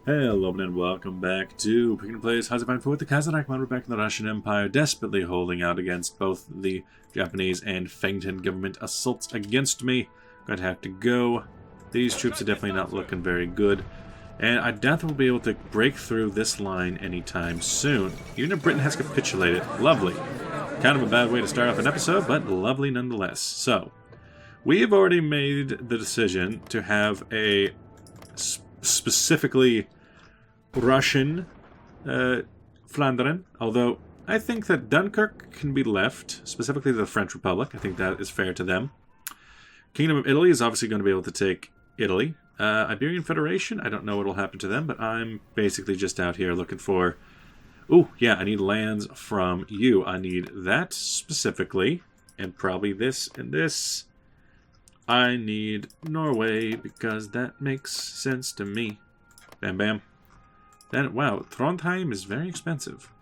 Hello and welcome back to Pick and Plays Hoi4 Kaiserreich. We're back in the Russian Empire, desperately holding out against both the Japanese and Fengtian government assaults against me. Going to have to go. These troops are definitely not looking very good. And I doubt that we'll be able to break through this line anytime soon. Even if Britain has capitulated. Lovely. Kind of a bad way to start off an episode, but lovely nonetheless. So, we have already made the decision to have a specifically Russian Flandern, although I think that Dunkirk can be left, specifically the French Republic. I think that is fair to them. Kingdom of Italy is obviously going to be able to take Italy. Iberian Federation, I don't know what will happen to them, but I'm basically just out here looking for... Ooh, yeah, I need lands from you. I need that specifically, and probably this and this. I need Norway, because that makes sense to me. Bam, bam. Then, wow, Trondheim is very expensive.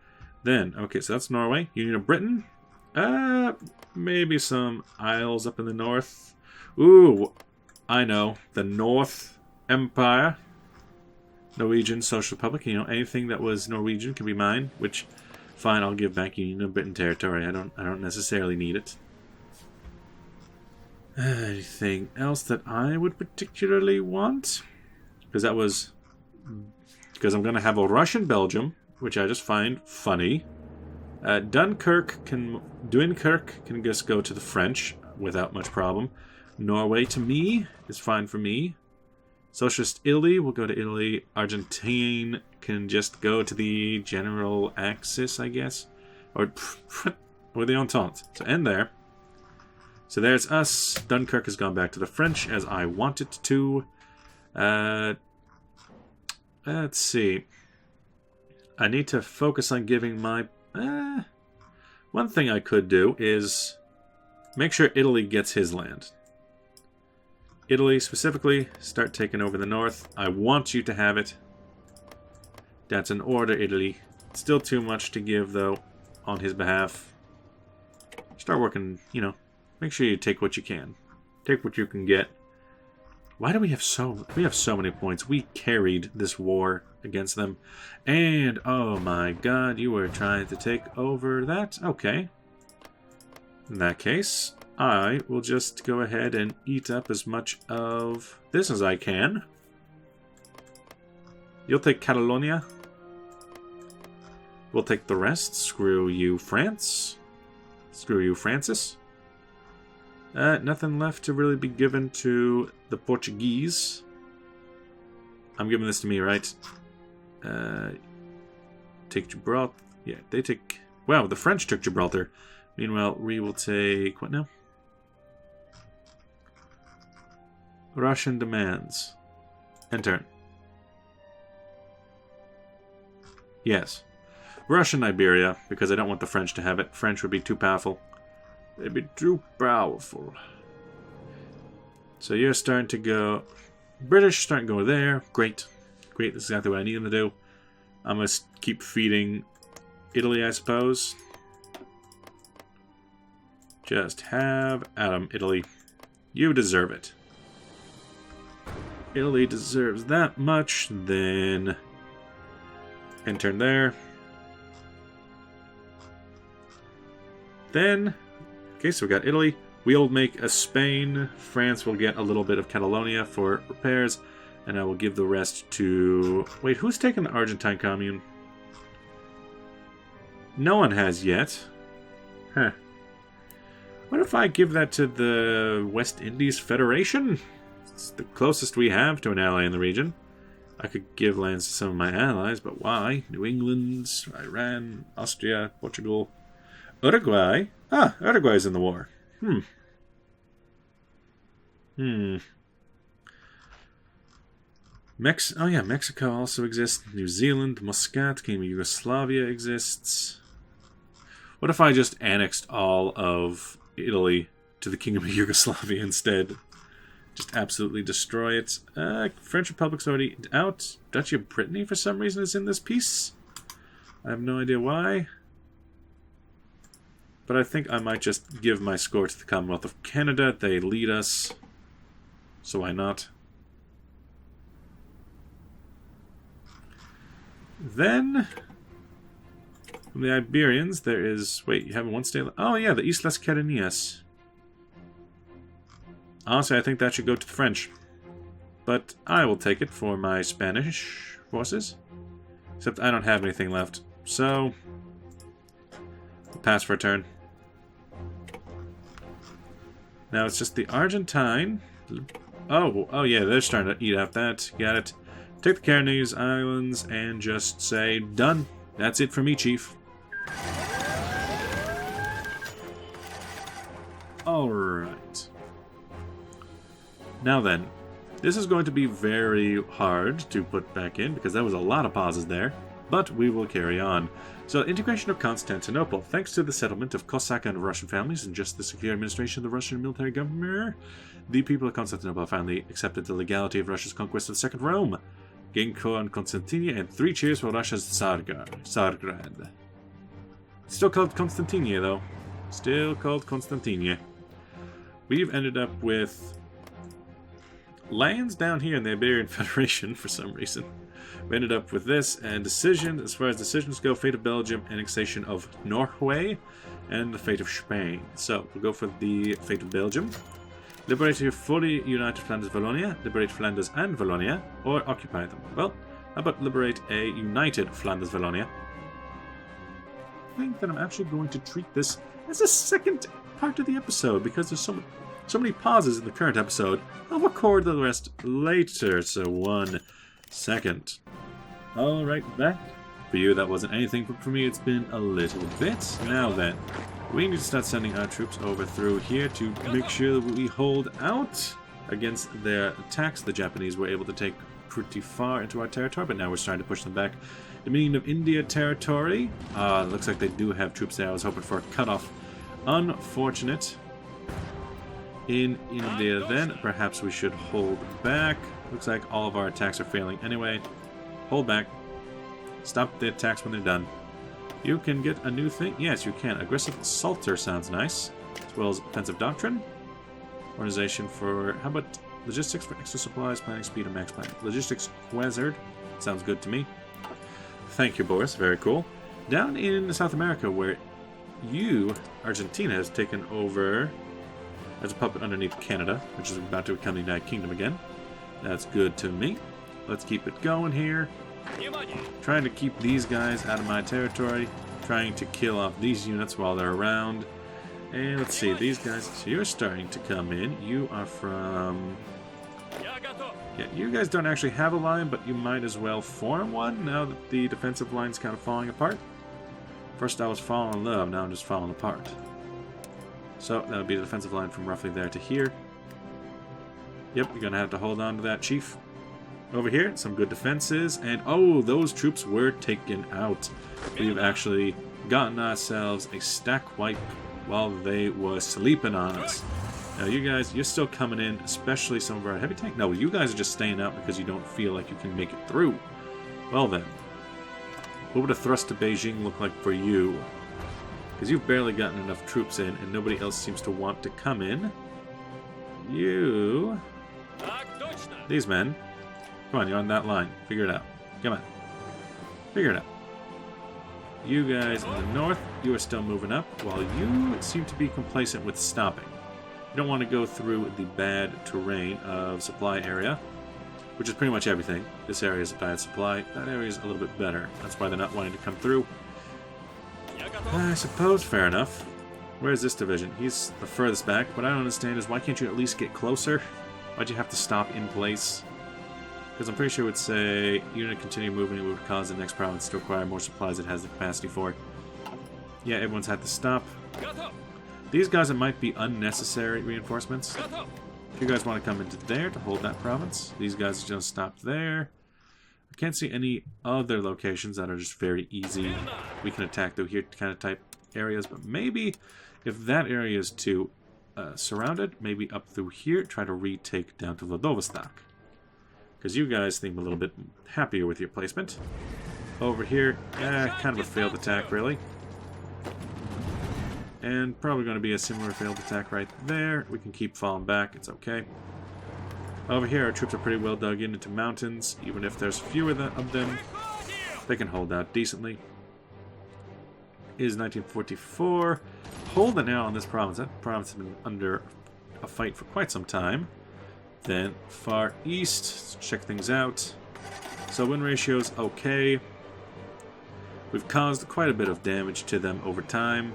Then, okay, so that's Norway. Union of Britain? Maybe some isles up in the north. Ooh, I know. The North Empire. Norwegian Social Republic. You know, anything that was Norwegian can be mine, which, fine, I'll give back Union of Britain territory. I don't necessarily need it. Anything else that I would particularly want? Because I'm going to have a Russian Belgium, which I just find funny. Dunkirk can just go to the French without much problem. Norway, to me, is fine for me. Socialist Italy will go to Italy. Argentine can just go to the General Axis, I guess. Or the Entente. So end there. So there's us. Dunkirk has gone back to the French, as I want it to. Let's see. I need to focus on giving my... one thing I could do is make sure Italy gets his land. Italy, specifically, start taking over the north. I want you to have it. That's an order, Italy. Still too much to give, though, on his behalf. Start working, you know. Make sure you take what you can. Take what you can get. Why do we have so many points? We carried this war against them. And, oh my god, you were trying to take over that? Okay. In that case, I will just go ahead and eat up as much of this as I can. You'll take Catalonia. We'll take the rest. Screw you, France. Screw you, Francis. Nothing left to really be given to the Portuguese. I'm giving this to me, right? Take Gibraltar. Yeah, they take... Wow, the French took Gibraltar. Meanwhile, we will take... What now? Russian demands. Enter. Yes. Russian Iberia, because I don't want the French to have it. French would be too powerful. They'd be too powerful. So you're starting to go... British starting to go there. Great. Great, that's exactly what I need them to do. I'm going to keep feeding Italy, I suppose. Just have at 'em, Italy. You deserve it. Italy deserves that much, then... Enter there. Then... Okay, so we got Italy. We'll make a Spain. France will get a little bit of Catalonia for repairs. And I will give the rest to... Wait, who's taking the Argentine commune? No one has yet. Huh. What if I give that to the West Indies Federation? It's the closest we have to an ally in the region. I could give lands to some of my allies, but why? New England, Iran, Austria, Portugal... Uruguay? Ah, Uruguay's in the war. Oh yeah, Mexico also exists. New Zealand, Muscat, Kingdom of Yugoslavia exists. What if I just annexed all of Italy to the Kingdom of Yugoslavia instead? Just absolutely destroy it. French Republic's already out. Duchy of Brittany, for some reason, is in this piece. I have no idea why. But I think I might just give my score to the Commonwealth of Canada. They lead us. So why not? Then, from the Iberians, there is... Wait, you have one state... Oh, yeah, the Islas Carinias. Honestly, I think that should go to the French. But I will take it for my Spanish forces. Except I don't have anything left. So, I'll pass for a turn. Now it's just the Argentine. Oh yeah, they're starting to eat out that. Got it. Take the Carinae Islands and just say, done. That's it for me, Chief. Alright. Now then, this is going to be very hard to put back in because there was a lot of pauses there, but we will carry on. So, integration of Constantinople. Thanks to the settlement of Cossack and Russian families and just the secure administration of the Russian military government, the people of Constantinople finally accepted the legality of Russia's conquest of the Second Rome. Genko and Constantinia, and 3 cheers for Russia's Tsargrad. Still called Constantinia, though. Still called Constantinia. We've ended up with lands down here in the Iberian Federation for some reason. We ended up with this, and decision, as far as decisions go, fate of Belgium, annexation of Norway, and the fate of Spain. So, we'll go for the fate of Belgium. Liberate your fully united Flanders Wallonia, liberate Flanders and Wallonia, or occupy them. Well, how about liberate a united Flanders Wallonia? I think that I'm actually going to treat this as a second part of the episode, because there's so many pauses in the current episode. I'll record the rest later, so 1 second. Alright, back. For you, that wasn't anything, but for me, it's been a little bit. Now then, we need to start sending our troops over through here to make sure that we hold out against their attacks. The Japanese were able to take pretty far into our territory, but now we're starting to push them back. Dominion of India territory. Looks like they do have troops there. I was hoping for a cutoff. Unfortunate. In India, then, perhaps we should hold back. Looks like all of our attacks are failing anyway. Hold back. Stop the attacks when they're done. You can get a new thing? Yes, you can. Aggressive Assaulter sounds nice. As well as Offensive Doctrine. Organization for... How about Logistics for extra supplies, planning speed, and max planning. Logistics Quasard. Sounds good to me. Thank you, Boris. Very cool. Down in South America, where you, Argentina, has taken over as a puppet underneath Canada, which is about to become the United Kingdom again. That's good to me. Let's keep it going here. Trying to keep these guys out of my territory. Trying to kill off these units while they're around. And let's see, these guys, so you're starting to come in. You are from... Yeah, you guys don't actually have a line, but you might as well form one now that the defensive line's kind of falling apart. First I was falling in love, now I'm just falling apart. So that would be the defensive line from roughly there to here. Yep, you're going to have to hold on to that, Chief. Over here, some good defenses, and oh, those troops were taken out. We've actually gotten ourselves a stack wipe while they were sleeping on us. Now you guys, you're still coming in, especially some of our heavy tank. No, you guys are just staying out because you don't feel like you can make it through. Well then, what would a thrust to Beijing look like for you? Because you've barely gotten enough troops in, and nobody else seems to want to come in. You... These men... Come on, you're on that line. Figure it out. Come on. Figure it out. You guys in the north, you are still moving up, while you seem to be complacent with stopping. You don't want to go through the bad terrain of supply area, which is pretty much everything. This area is a bad supply. That area is a little bit better. That's why they're not wanting to come through. I suppose, fair enough. Where's this division? He's the furthest back. What I don't understand is why can't you at least get closer? Why'd you have to stop in place? Because I'm pretty sure it would say, unit continue moving, it would cause the next province to require more supplies it has the capacity for. Yeah, everyone's had to stop. These guys, it might be unnecessary reinforcements. If you guys want to come into there to hold that province, these guys just stop there. I can't see any other locations that are just very easy. We can attack through here kind of type areas, but maybe if that area is too surrounded, maybe up through here, try to retake down to Vladivostok. Because you guys seem a little bit happier with your placement. Over here, kind of a failed attack, really. And probably going to be a similar failed attack right there. We can keep falling back, it's okay. Over here, our troops are pretty well dug into mountains, even if there's fewer of them. They can hold out decently. Is 1944. Holding out on this province. That province has been under a fight for quite some time. Then Far East. Let's check things out. So win ratio is okay. We've caused quite a bit of damage to them over time.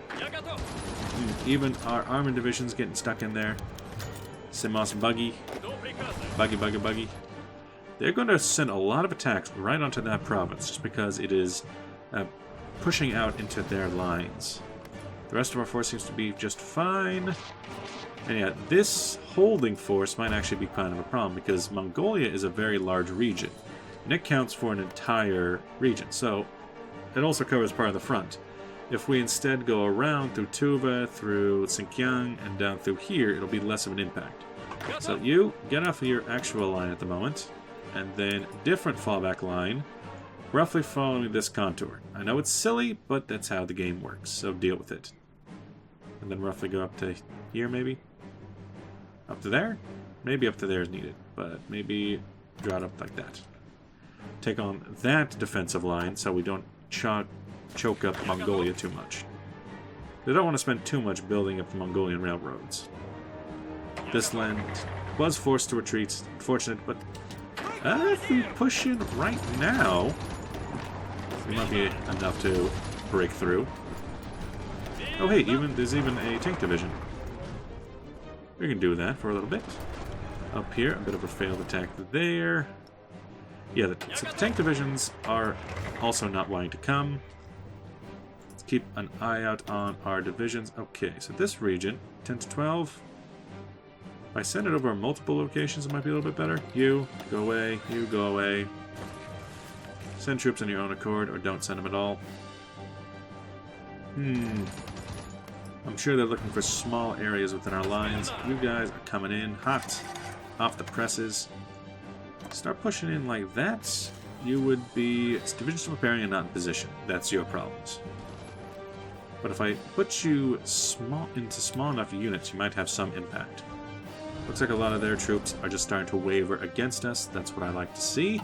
Even our armored division's getting stuck in there. Simos Buggy. Buggy. They're going to send a lot of attacks right onto that province just because it is pushing out into their lines. The rest of our force seems to be just fine. And yeah, this holding force might actually be kind of a problem because Mongolia is a very large region. And it counts for an entire region. So it also covers part of the front. If we instead go around through Tuva, through Xinjiang, and down through here, it'll be less of an impact. So you get off of your actual line at the moment, and then different fallback line, roughly following this contour. I know it's silly, but that's how the game works, so deal with it. And then roughly go up to here, maybe? Up to there? Maybe up to there is needed, but maybe draw it up like that. Take on that defensive line so we don't choke up Mongolia too much. They don't want to spend too much building up the Mongolian railroads. This land was forced to retreat. Unfortunate, but if we push in right now, it might be enough to break through. Oh hey, there's even a tank division. We can do that for a little bit. Up here, a bit of a failed attack there. Yeah, so the tank divisions are also not wanting to come. Let's keep an eye out on our divisions. Okay, so this region, 10 to 12. If I send it over multiple locations, it might be a little bit better. You, go away. You, go away. Send troops on your own accord, or don't send them at all. I'm sure they're looking for small areas within our lines. You guys are coming in hot, off the presses. Start pushing in like that. You would be... It's divisions preparing and not in position. That's your problems. But if I put you into small enough units, you might have some impact. Looks like a lot of their troops are just starting to waver against us. That's what I like to see.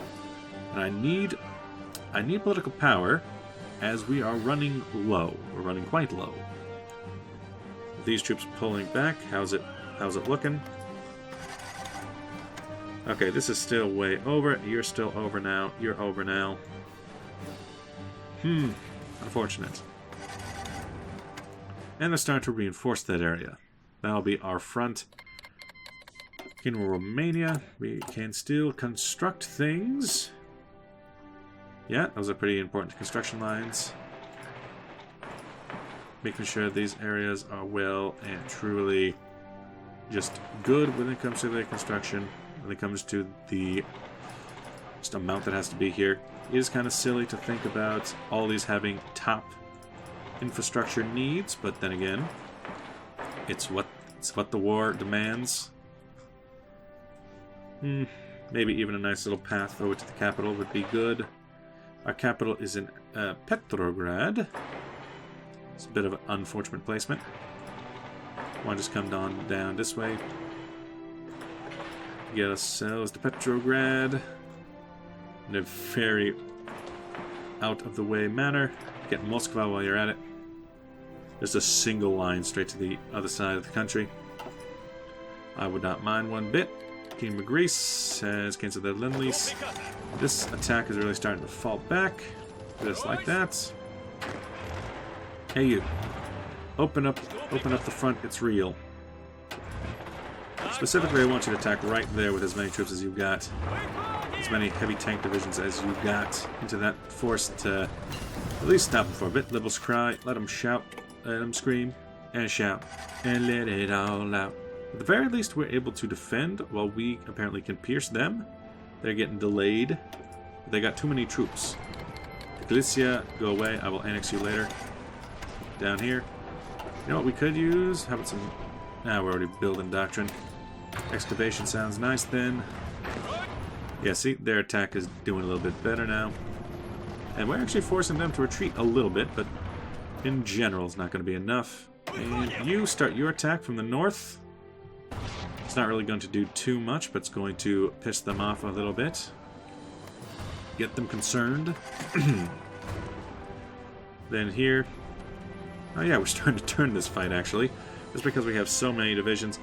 And I need political power, as we are running low. We're running quite low. These troops pulling back. How's it looking? Okay, this is still way over. You're still over now. You're over now. Unfortunate. And they're starting to reinforce that area. That'll be our front. In Romania, we can still construct things. Yeah, those are pretty important construction lines. Making sure these areas are well and truly just good when it comes to their construction. When it comes to the just amount that has to be here. It is kind of silly to think about all these having top infrastructure needs, but then again, it's what the war demands. Maybe even a nice little path over to the capital would be good. Our capital is in Petrograd. It's a bit of an unfortunate placement. Want to just come down this way. Get ourselves to Petrograd in a very out-of-the-way manner. Get Moscow while you're at it. Just a single line straight to the other side of the country. I would not mind one bit. King of Greece has cancelled their Lend-Lease. This attack is really starting to fall back. Just like that. Hey you. Open up the front, it's real. Specifically, I want you to attack right there with as many troops as you've got. As many heavy tank divisions as you've got into that force to at least stop them for a bit. Liberals cry, let them shout, let them scream, and shout, and let it all out. At the very least, we're able to defend while we apparently can pierce them. They're getting delayed. They got too many troops. Galicia, go away. I will annex you later. Down here. You know what we could use? How about some... we're already building doctrine. Excavation sounds nice then. Yeah, see? Their attack is doing a little bit better now. And we're actually forcing them to retreat a little bit, but in general it's not going to be enough. And you start your attack from the north. It's not really going to do too much, but it's going to piss them off a little bit. get them concerned. Then here... Oh yeah, we're starting to turn this fight, actually. Just because we have so many divisions.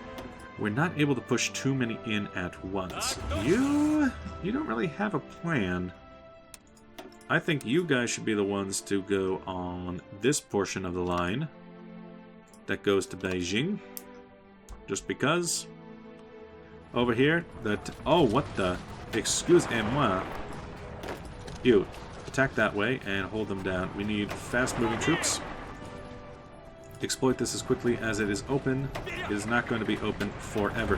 We're not able to push too many in at once. You don't really have a plan. I think you guys should be the ones to go on this portion of the line that goes to Beijing. Just because. Over here, that... Oh, what the... Excusez-moi. You, attack that way and hold them down. We need fast-moving troops. Exploit this as quickly as it is open. It is not going to be open forever.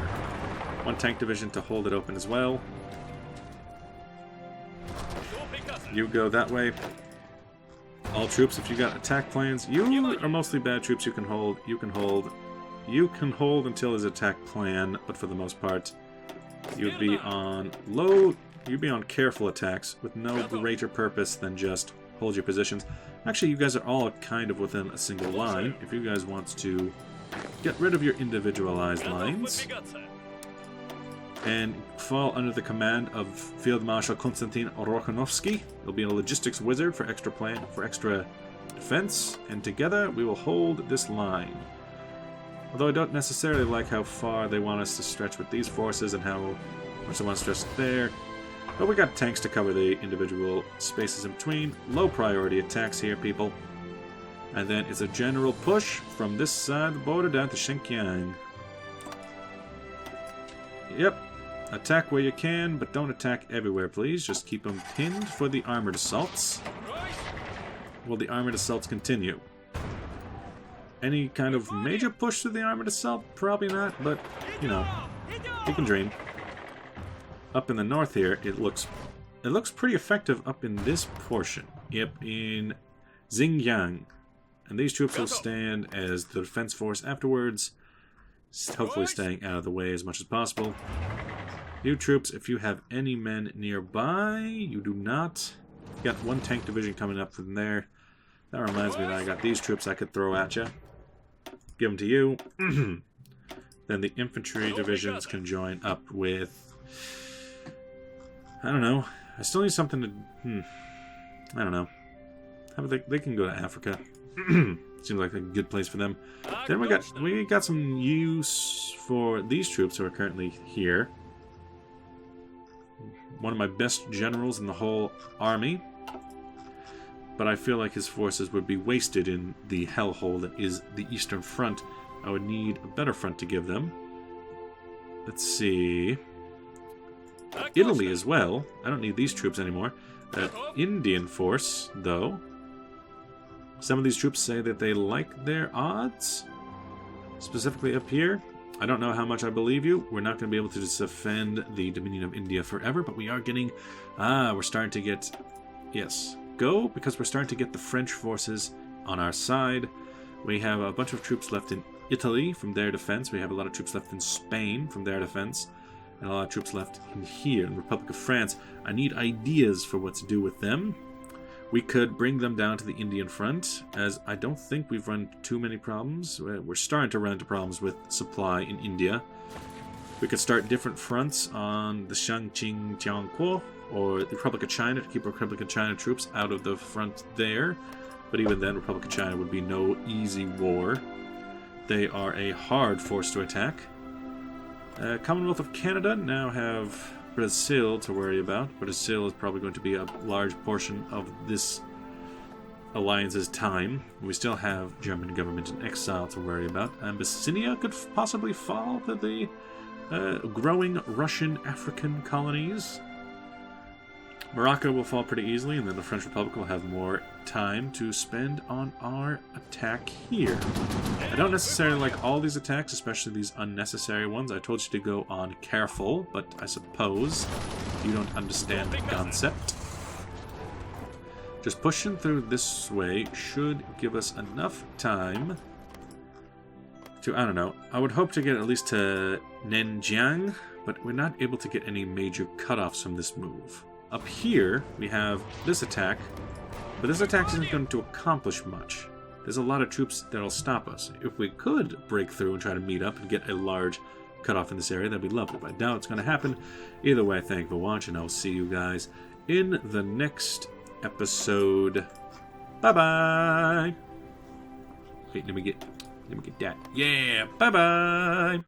One tank division to hold it open as well. You go that way. All troops, if you got attack plans, you are mostly bad troops. You can hold. You can hold. You can hold until there's attack plan, but for the most part, you'd be on low. You'd be on careful attacks with no greater purpose than just hold your positions. Actually, you guys are all kind of within a single line. If you guys want to get rid of your individualized lines and fall under the command of Field Marshal Konstantin Rokhonovsky, you'll be a logistics wizard for extra defense, and together we will hold this line. Although I don't necessarily like how far they want us to stretch with these forces and how much they want to stretch there. But we got tanks to cover the individual spaces in between. Low priority attacks here, people. And then it's a general push from this side of the border down to Xinjiang. Yep. Attack where you can, but don't attack everywhere, please. Just keep them pinned for the armored assaults. Will the armored assaults continue? Any kind of major push to the armored assault? Probably not, but, you know, you can dream. Up in the north here, it looks pretty effective up in this portion. Yep, in Xinjiang. And these troops will stand as the defense force afterwards, hopefully staying out of the way as much as possible. You troops, if you have any men nearby, you do not. You got one tank division coming up from there. That reminds me that I got these troops I could throw at you. Give them to you. Then the infantry divisions can join up with... I don't know. I still need something to... I don't know. How about they can go to Africa. Seems like a good place for them. Then we got some use for these troops who are currently here. One of my best generals in the whole army. But I feel like his forces would be wasted in the hellhole that is the Eastern Front. I would need a better front to give them. Let's see... Italy as well. I don't need these troops anymore. Indian force, though. Some of these troops say that they like their odds. Specifically up here. I don't know how much I believe you. We're not going to be able to defend the Dominion of India forever, but we are getting... we're starting to get... Yes. Go, because we're starting to get the French forces on our side. We have a bunch of troops left in Italy from their defense. We have a lot of troops left in Spain from their defense. And a lot of troops left in here, in the Republic of France. I need ideas for what to do with them. We could bring them down to the Indian front, as I don't think we've run too many problems. We're starting to run into problems with supply in India. We could start different fronts on the Shanqing-Jiangkuo, or the Republic of China, to keep Republic of China troops out of the front there. But even then, Republic of China would be no easy war. They are a hard force to attack. Commonwealth of Canada now have Brazil to worry about. Brazil is probably going to be a large portion of this alliance's time. We still have German government in exile to worry about. Abyssinia could possibly fall to the growing Russian African colonies. Morocco will fall pretty easily, and then the French Republic will have more time to spend on our attack here. I don't necessarily like all these attacks, especially these unnecessary ones. I told you to go on careful, but I suppose you don't understand the concept. Just pushing through this way should give us enough time to, I don't know, I would hope to get at least to Nenjiang, but we're not able to get any major cutoffs from this move. Up here, we have this attack, but this attack isn't going to accomplish much. There's a lot of troops that'll stop us. If we could break through and try to meet up and get a large cutoff in this area, that'd be lovely, but I doubt it's going to happen. Either way, thank you for watching. I'll see you guys in the next episode. Bye-bye. Wait, let me get that. Yeah, bye-bye.